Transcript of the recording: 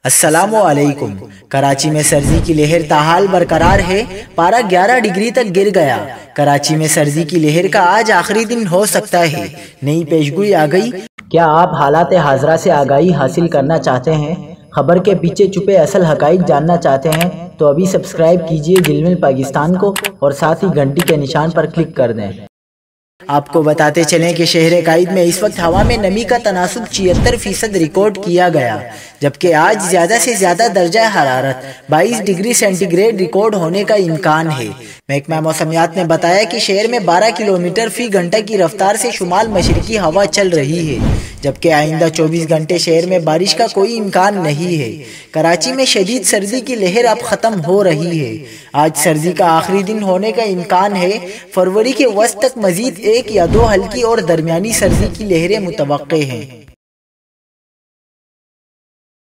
अस्सलामु अलैकुम। कराची में सर्दी की लहर ताहाल बरकरार है। पारा 11 डिग्री तक गिर गया। कराची में सर्दी की लहर का आज आखिरी दिन हो सकता है। नई पेशगोई आ गई। क्या आप हालात हाजरा से आगाही हासिल करना चाहते हैं? खबर के पीछे छुपे असल हकाइक जानना चाहते हैं तो अभी सब्सक्राइब कीजिए जिलमिल पाकिस्तान को और साथ ही घंटी के निशान पर क्लिक कर दें। आपको बताते चलें कि शहर कायद में इस वक्त हवा में नमी का तनासुब 76% रिकॉर्ड किया गया, जबकि आज ज़्यादा से ज़्यादा दर्जा हरारत 22 डिग्री सेंटीग्रेड रिकॉर्ड होने का इम्कान है। महकमा मौसमियात ने बताया कि शहर में 12 किलोमीटर फी घंटा की रफ्तार से शुमाल मशरकी हवा चल रही है, जबकि आइंदा 24 घंटे शहर में बारिश का कोई इम्कान नहीं है। कराची में शदीद सर्दी की लहर अब ख़त्म हो रही है। आज सर्दी का आखिरी दिन होने का इम्कान है। फरवरी के वस्त तक मजीद 1 या 2 हल्की और दरमियानी सर्दी की लहरें मुतवक्के हैं।